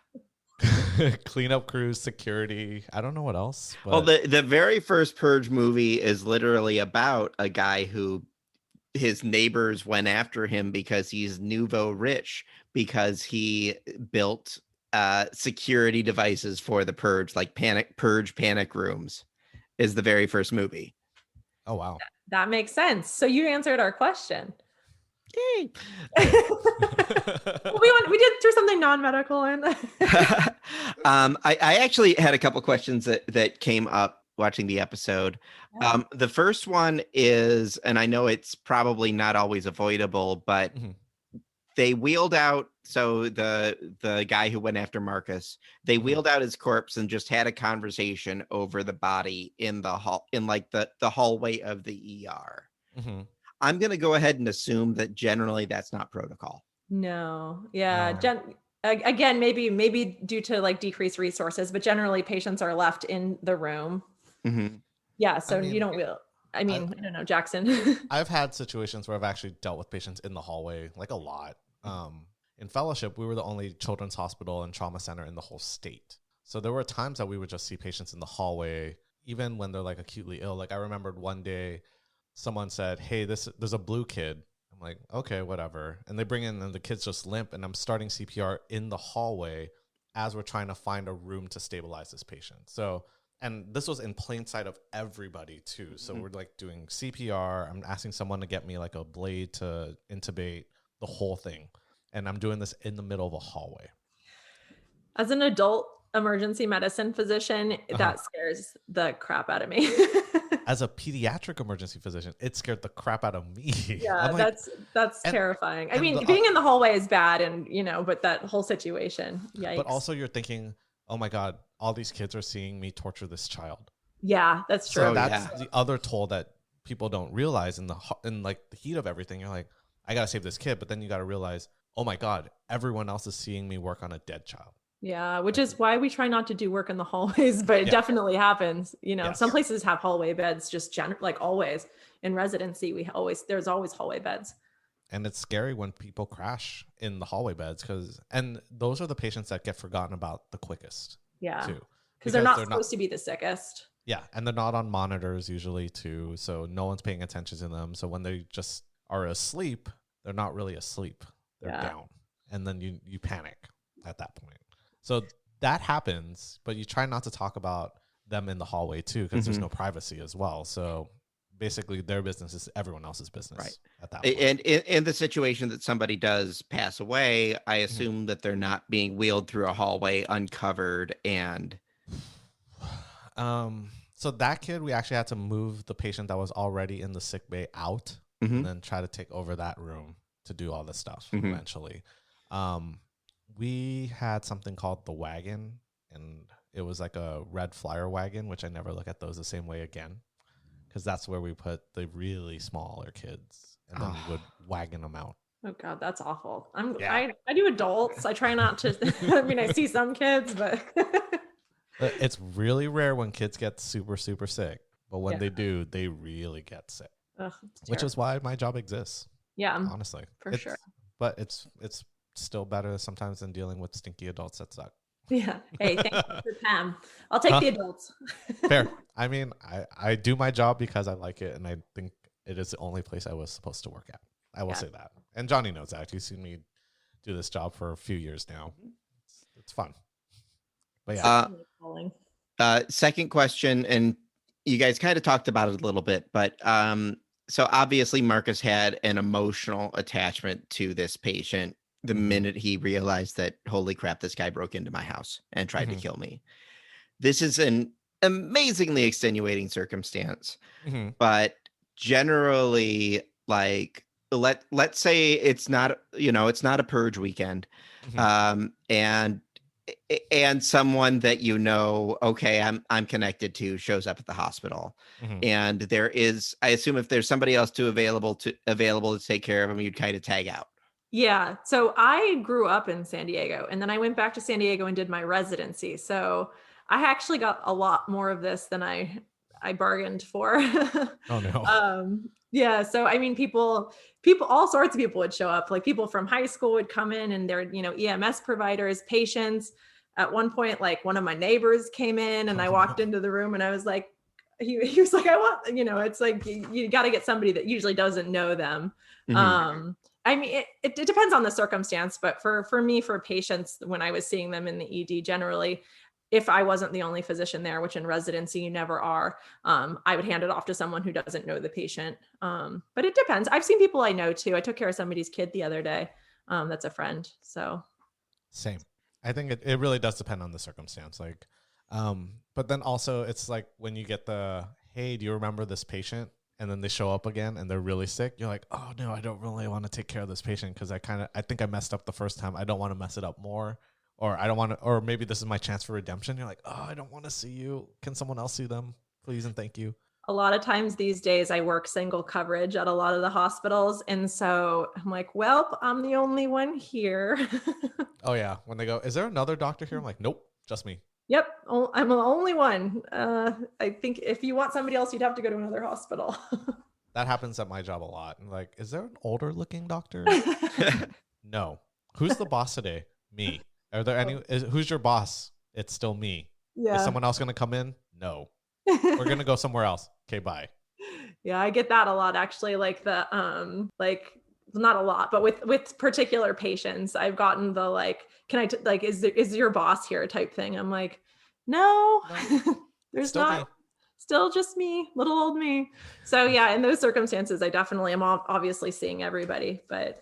Cleanup crews, security. I don't know what else. But Well, the very first Purge movie is literally about a guy who his neighbors went after him because he's nouveau rich, because he built security devices for the Purge, like panic rooms, is the very first movie. oh wow. That makes sense. So you answered our question. Yay. Well, we did throw something non-medical in. I actually had a couple questions that came up watching the episode. Yeah. The first one is, and I know it's probably not always avoidable, but Mhm. they wheeled out, so the guy who went after Marcus, they Mhm. wheeled out his corpse and just had a conversation over the body in the hall, in like the hallway of the ER. Mhm. I'm going to go ahead and assume that generally that's not protocol. No. Yeah. No. Again, maybe due to like decreased resources, but generally patients are left in the room. Mm-hmm. Yeah. So mean, you don't wheel. I mean, I don't know, Jackson. I've had situations where I've actually dealt with patients in the hallway, like a lot. In fellowship, we were the only children's hospital and trauma center in the whole state. So there were times that we would just see patients in the hallway, even when they're like acutely ill. Like I remembered one day someone said, "Hey, there's a blue kid." I'm like, "Okay, whatever." And they bring in and the kid's just limp, and I'm starting CPR in the hallway as we're trying to find a room to stabilize this patient. So, and this was in plain sight of everybody too. So we're like doing CPR. I'm asking someone to get me like a blade to intubate the whole thing. And I'm doing this in the middle of a hallway. As an adult emergency medicine physician, that scares the crap out of me. As a pediatric emergency physician, it scared the crap out of me. Yeah, like, that's and- terrifying. I and mean, the- being in the hallway is bad, and but that whole situation, yikes. but also you're thinking, oh my God, all these kids are seeing me torture this child. yeah, that's true. So Oh, that's yeah. the other toll that people don't realize in like the heat of everything. You're like, I gotta save this kid, but then you gotta realize, oh my God, everyone else is seeing me work on a dead child. Yeah, which is why we try not to do work in the hallways, but it Yeah. definitely happens. Yes. Some places have hallway beds, just like always. In residency, there's always hallway beds. And it's scary when people crash in the hallway beds and those are the patients that get forgotten about the quickest Yeah, too. because they're not supposed to be the sickest. Yeah, and they're not on monitors usually too, so no one's paying attention to them. So when they just are asleep, they're not really asleep. They're down. And then you panic at that point. So that happens, but you try not to talk about them in the hallway too, because there's no privacy as well. So basically their business is everyone else's business. Right. At that point. And in the situation that somebody does pass away, I assume that they're not being wheeled through a hallway uncovered and so that kid, we actually had to move the patient that was already in the sick bay out and then try to take over that room to do all this stuff eventually. We had something called the wagon, and it was like a red flyer wagon, which I never look at those the same way again, because that's where we put the really smaller kids and then we would wagon them out. Oh God, that's awful. Yeah. I do adults. I try not to. I mean, I see some kids, but It's really rare when kids get super, super sick, but when Yeah. they do, they really get sick, ugh, which is why my job exists. yeah, Honestly, for sure. But it's still better sometimes than dealing with stinky adults that suck. Yeah. Hey, thanks for Pam. I'll take the adults. Fair. I mean, I do my job because I like it, and I think it is the only place I was supposed to work at. I will say that. And Johnny knows that. He's seen me do this job for a few years now. It's fun. But yeah. Second question, and you guys kind of talked about it a little bit, but so obviously Marcus had an emotional attachment to this patient the minute he realized that, holy crap, this guy broke into my house and tried to kill me. This is an amazingly extenuating circumstance, but generally, like, let's say it's not a purge weekend, and and someone that okay, I'm connected to shows up at the hospital, Mhm. and I assume if there's somebody else available to take care of them, you'd kind of tag out. Yeah. So I grew up in San Diego and then I went back to San Diego and did my residency. So I actually got a lot more of this than I bargained for. Oh no. Yeah. So I mean, people, all sorts of people would show up. Like people from high school would come in and they're, EMS providers, patients. At one point, like one of my neighbors came in and I walked into the room and I was like, he was like, I want, it's like you got to get somebody that usually doesn't know them. Mhm. I mean, it depends on the circumstance, but for me, for patients, when I was seeing them in the ED, generally, if I wasn't the only physician there, which in residency you never are, I would hand it off to someone who doesn't know the patient. But it depends. I've seen people I know too. I took care of somebody's kid the other day. That's a friend. So Same. I think it really does depend on the circumstance. Like, but then also it's like when you get hey, do you remember this patient? And then they show up again and they're really sick. You're like, oh no, I don't really want to take care of this patient because I think I messed up the first time. I don't want to mess it up more. Or I don't want to, or maybe this is my chance for redemption. You're like, oh, I don't want to see you. Can someone else see them? Please and thank you. a lot of times these days I work single coverage at a lot of the hospitals. And so I'm like, well, I'm the only one here. Oh yeah. When they go, is there another doctor here? I'm like, nope, just me. Yep, I'm the only one. I think if you want somebody else, you'd have to go to another hospital. That happens at my job a lot. I'm like, is there an older looking doctor? No. Who's the boss today? Me. Are there who's your boss? It's still me. Yeah. Is someone else going to come in? No. We're going to go somewhere else. Okay, bye. Yeah, I get that a lot actually. Like not a lot, but with particular patients, I've gotten the like, can I like is your boss here type thing. I'm like, no. There's Still not. me. Still just me, little old me. So yeah, in those circumstances, I definitely am obviously seeing everybody. But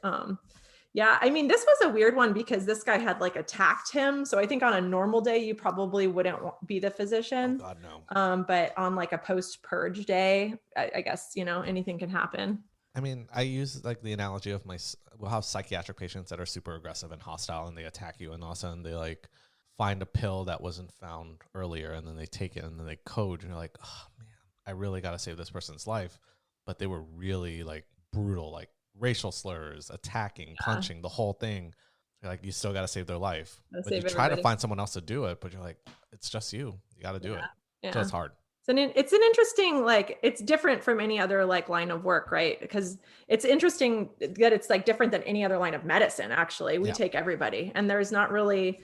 yeah, I mean, this was a weird one because this guy had like attacked him. So I think on a normal day, you probably wouldn't be the physician. Oh God, no. But on like a post-purge day, I guess, anything can happen. I mean, I use like the analogy of we'll have psychiatric patients that are super aggressive and hostile and they attack you and all of a sudden they like find a pill that wasn't found earlier and then they take it and then they code and you're like, oh man, I really got to save this person's life. But they were really like brutal, like racial slurs, attacking, punching, the whole thing. You're like, you still got to save their life. But you try to find someone else to do it, but you're like, it's just you. You got to do it. Yeah. So it's hard. It's an interesting, like, it's different from any other like line of work, right? Because it's interesting that it's like different than any other line of medicine. Actually, we take everybody, and there's not really,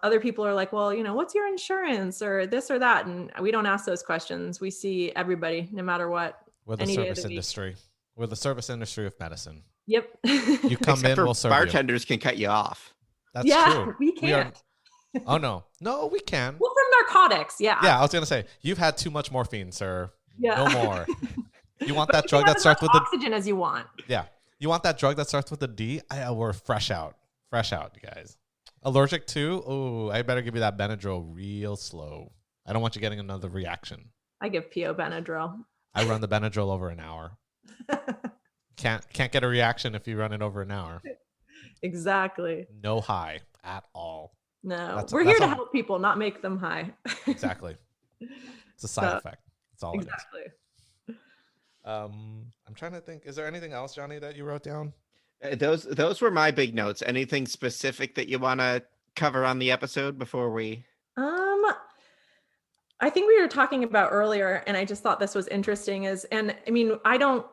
other people are like, well, what's your insurance or this or that, and we don't ask those questions. We see everybody, no matter what. We're the service industry. We're the service industry of medicine. Yep. You come in, we'll serve bartenders can cut you off. That's true. We can't. Oh no, we can. Well, from narcotics, yeah. Yeah, I was gonna say you've had too much morphine, sir. Yeah. No more. You want that drug that starts with the oxygen as you want. Yeah, you want that drug that starts with the D? We're fresh out, you guys. Allergic to? Oh, I better give you that Benadryl real slow. I don't want you getting another reaction. I give PO Benadryl. I run the Benadryl over an hour. Can't get a reaction if you run it over an hour. Exactly. No high at all. No, we're here to help people, not make them high. Exactly. It's a side effect. That's all exactly. It is. I'm trying to think. Is there anything else, Johnny, that you wrote down? Those were my big notes. Anything specific that you want to cover on the episode before we? I think we were talking about earlier, and I just thought this was interesting. And I mean, I don't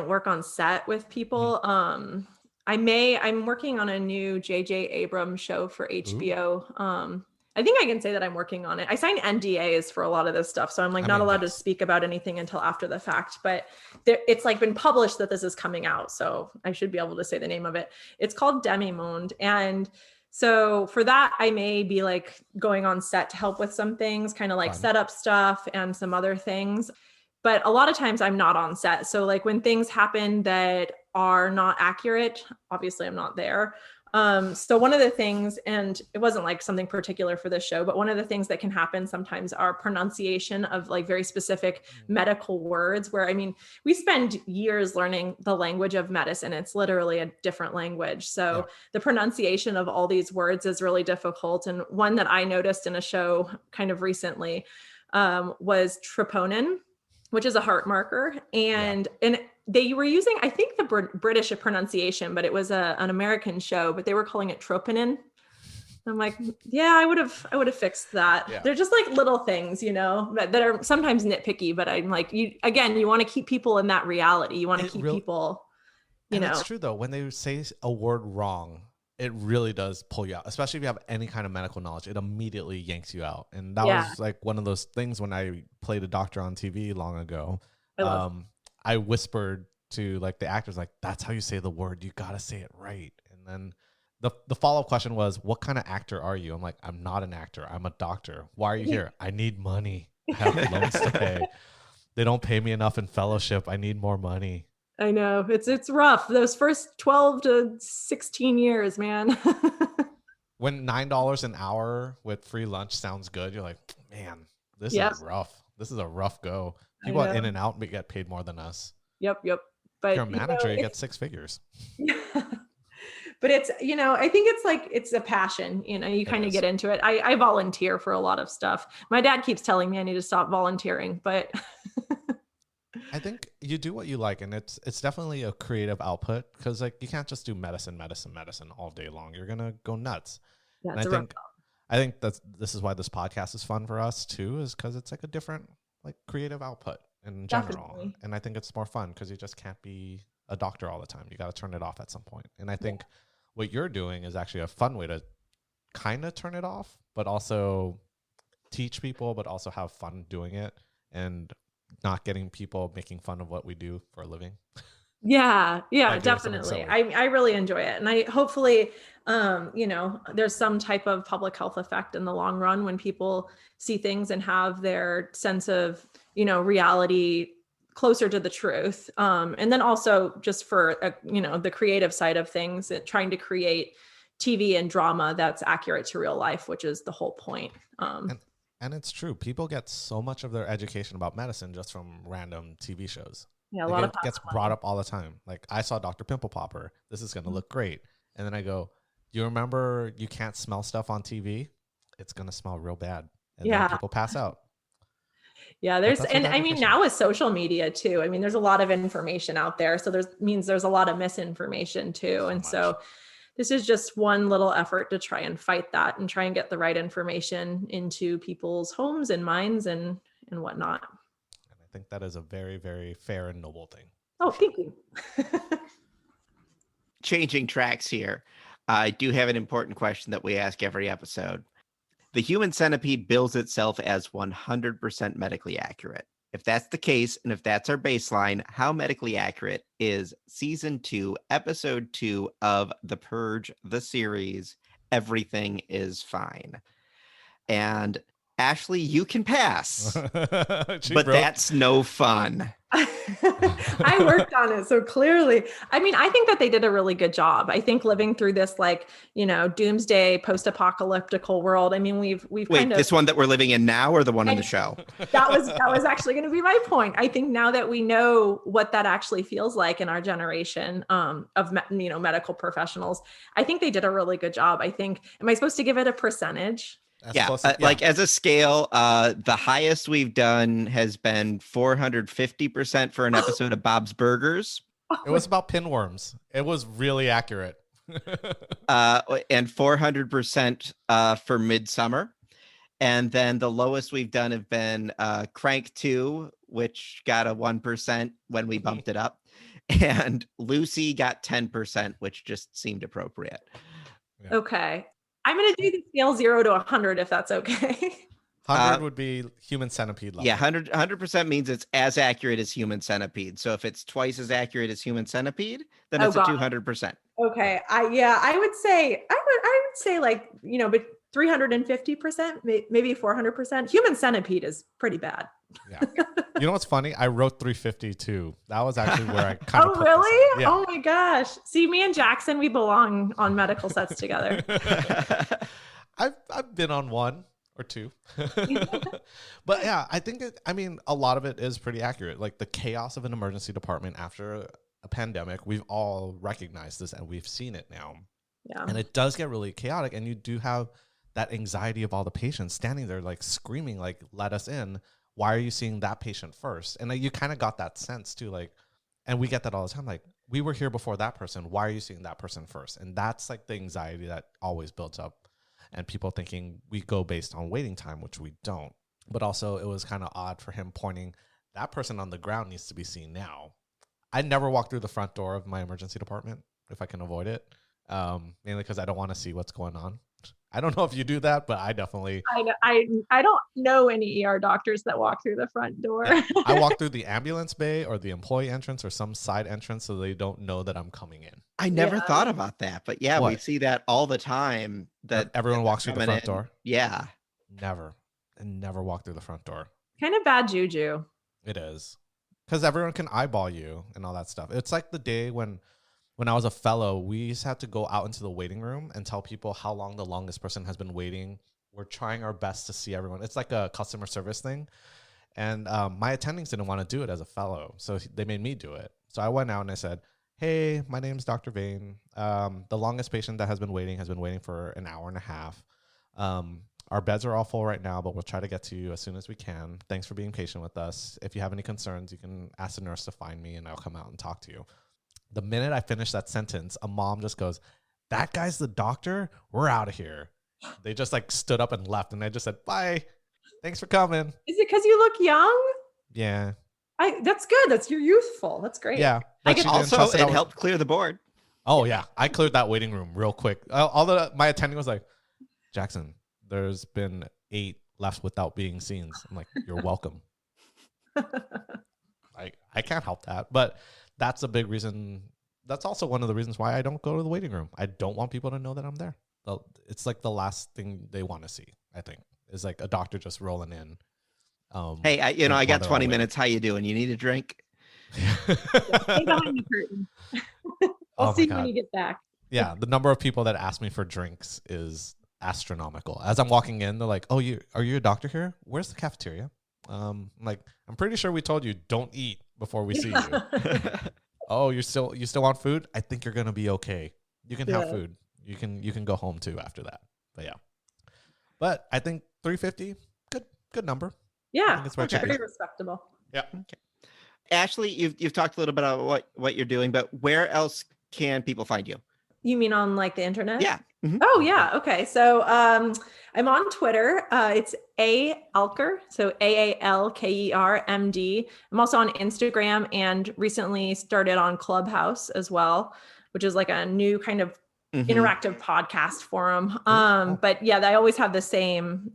work on set with people. Mm-hmm. I'm working on a new J.J. Abrams show for HBO. Ooh. I think I can say that I'm working on it. I signed NDAs for a lot of this stuff, so I'm like not allowed to speak about anything until after the fact, but it's like been published that this is coming out. So I should be able to say the name of it. It's called Demi-Monde. And so for that, I may be like going on set to help with some things, kind of like setup stuff and some other things. But a lot of times I'm not on set. So like when things happen that are not accurate, obviously I'm not there. So one of the things, and it wasn't like something particular for this show, but one of the things that can happen sometimes are pronunciation of like very specific medical words where, I mean, we spend years learning the language of medicine. It's literally a different language. So the pronunciation of all these words is really difficult. And one that I noticed in a show kind of recently was troponin, which is a heart marker. And they were using, I think, the British pronunciation, but it was an American show, but they were calling it troponin. I'm like, yeah, I would have fixed that. Yeah. They're just like little things, you know, that are sometimes nitpicky, but I'm like, you want to keep people in that reality. You want to keep people, you know. It's true though. When they say a word wrong, it really does pull you out, especially if you have any kind of medical knowledge. It immediately yanks you out. And that was like one of those things when I played a doctor on TV long ago. I whispered to like the actors, like, that's how you say the word. You got to say it right. And then the follow-up question was, what kind of actor are you? I'm like, I'm not an actor. I'm a doctor. Why are you here? I need money. I have loans to pay. They don't pay me enough in fellowship. I need more money. I know. It's rough. Those first 12 to 16 years, man. When $9 an hour with free lunch sounds good, you're like, man, this is rough. This is a rough go. People at In-N-Out get paid more than us. Yep. But if you're a manager, you get 6 figures. Yeah. But it's, you know, I think it's like, it's a passion, you know, you kind of get into it. I volunteer for a lot of stuff. My dad keeps telling me I need to stop volunteering, but I think you do what you like, and it's definitely a creative output, because like you can't just do medicine all day long. You're gonna go nuts. Yeah, and I think this is why this podcast is fun for us too, is because it's like a different like creative output in general. Definitely. And I think it's more fun because you just can't be a doctor all the time. You got to turn it off at some point. And I think what you're doing is actually a fun way to kind of turn it off, but also teach people, but also have fun doing it, and not getting people making fun of what we do for a living. Yeah, definitely. I really enjoy it. And I hopefully, you know, there's some type of public health effect in the long run when people see things and have their sense of, you know, reality closer to the truth. And then also just for, you know, the creative side of things, trying to create TV and drama that's accurate to real life, which is the whole point. And it's true. People get so much of their education about medicine just from random TV shows. Yeah, a lot of it gets brought up all the time. Like, I saw Dr. Pimple Popper. This is going to look great. And then I go, you remember you can't smell stuff on TV? It's going to smell real bad. And then people pass out. Yeah, and I mean, now with social media too, I mean, there's a lot of information out there. So there's a lot of misinformation too. And so this is just one little effort to try and fight that and try and get the right information into people's homes and minds and whatnot. And I think that is a very, very fair and noble thing. Oh, thank you. Changing tracks here. I do have an important question that we ask every episode. The human centipede bills itself as 100% medically accurate. If that's the case, and if that's our baseline, how medically accurate is season 2, episode 2 of The Purge, the series, Everything is Fine? And Ashely, you can pass, but that's no fun. I worked on it. So clearly, I mean, I think that they did a really good job. I think living through this, like, you know, doomsday post-apocalyptical world. I mean, we've Wait, this one that we're living in now, or the one in the show? That was actually going to be my point. I think now that we know what that actually feels like in our generation of, you know, medical professionals, I think they did a really good job. I think, am I supposed to give it a percentage? Like as a scale, the highest we've done has been 450% for an episode of Bob's Burgers. It was about pinworms. It was really accurate. And 400% for Midsummer. And then the lowest we've done have been Crank 2, which got a 1% when we bumped it up. And Lucy got 10%, which just seemed appropriate. Yeah. Okay. I'm going to do the scale 0 to 100 if that's okay. 100 would be human centipede level. Yeah, 100% means it's as accurate as human centipede. So if it's twice as accurate as human centipede, then it's a 200%. Okay. I would say like, you know, but 350%, maybe 400%. Human centipede is pretty bad. Yeah. You know what's funny? I wrote 350 too. That was actually where I kind of Oh, put this really? at. Yeah. Oh my gosh. See, me and Jackson, we belong on medical sets together. I've been on one or two. But yeah, I think a lot of it is pretty accurate. Like the chaos of an emergency department after a pandemic, we've all recognized this and we've seen it now. Yeah. And it does get really chaotic, and you do have that anxiety of all the patients standing there like screaming, like, let us in. Why are you seeing that patient first? And you kind of got that sense too, like, and we get that all the time. Like, we were here before that person. Why are you seeing that person first? And that's like the anxiety that always builds up, and people thinking we go based on waiting time, which we don't. But also it was kind of odd for him pointing that person on the ground needs to be seen now. I never walk through the front door of my emergency department if I can avoid it. Mainly because I don't want to see what's going on. I don't know if you do that, but I definitely. I don't know any ER doctors that walk through the front door. Yeah, I walk through the ambulance bay or the employee entrance or some side entrance so they don't know that I'm coming in. I never thought about that, but yeah, we What? see that all the time. That Everyone walks through the front in. door. Yeah. Never. And never walk through the front door. Kind of bad juju. It is. Because everyone can eyeball you and all that stuff. It's like the day when I was a fellow, we just had to go out into the waiting room and tell people how long the longest person has been waiting. We're trying our best to see everyone. It's like a customer service thing. And my attendings didn't want to do it as a fellow, so they made me do it. So I went out and I said, hey, my name's Dr. Vane. The longest patient that has been waiting for an hour and a half. Our beds are all full right now, but we'll try to get to you as soon as we can. Thanks for being patient with us. If you have any concerns, you can ask the nurse to find me and I'll come out and talk to you. The minute I finish that sentence, a mom just goes, that guy's the doctor? We're out of here. They just like stood up and left, and I just said, bye. Thanks for coming. Is it because you look young? Yeah. That's good. You're youthful. That's great. Yeah. I get Also, it helped clear the board. Oh, yeah. I cleared that waiting room real quick. My attending was like, Jackson, there's been 8 left without being seen. I'm like, you're welcome. I can't help that. But that's a big reason. That's also one of the reasons why I don't go to the waiting room. I don't want people to know that I'm there. It's like the last thing they want to see, I think, is like a doctor just rolling in. Hey, I got 20 minutes. How you doing? You need a drink? Stay behind the curtain. We'll see when you get back. Yeah, the number of people that ask me for drinks is astronomical. As I'm walking in, they're like, "Oh, are you a doctor here? Where's the cafeteria?" I'm like, I'm pretty sure we told you don't eat before we see you. Oh, you still want food? I think you're gonna be okay. You can have food. You can go home too after that. But yeah, but I think 350, good number. Yeah, it's very respectable. Yeah. Okay. Ashely, you've talked a little bit about what you're doing, but where else can people find you? You mean on like the internet? Yeah. Mm-hmm. Oh yeah. Okay. So I'm on Twitter. It's A Alker. So AALKER MD. I'm also on Instagram and recently started on Clubhouse as well, which is like a new kind of interactive podcast forum. But yeah, I always have the same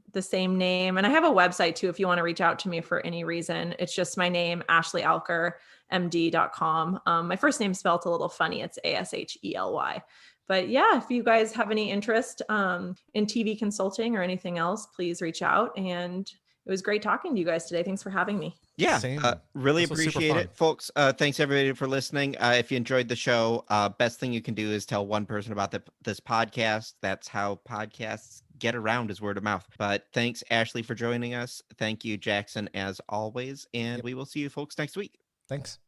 name. And I have a website too, if you want to reach out to me for any reason. It's just my name, Ashely Alker, MD.com. My first name's spelled a little funny. It's ASHELY. But yeah, if you guys have any interest in TV consulting or anything else, please reach out. And it was great talking to you guys today. Thanks for having me. Yeah, really appreciate it, folks. Thanks everybody for listening. If you enjoyed the show, best thing you can do is tell one person about this podcast. That's how podcasts get around, is word of mouth. But thanks, Ashely, for joining us. Thank you, Jackson, as always. And we will see you folks next week. Thanks.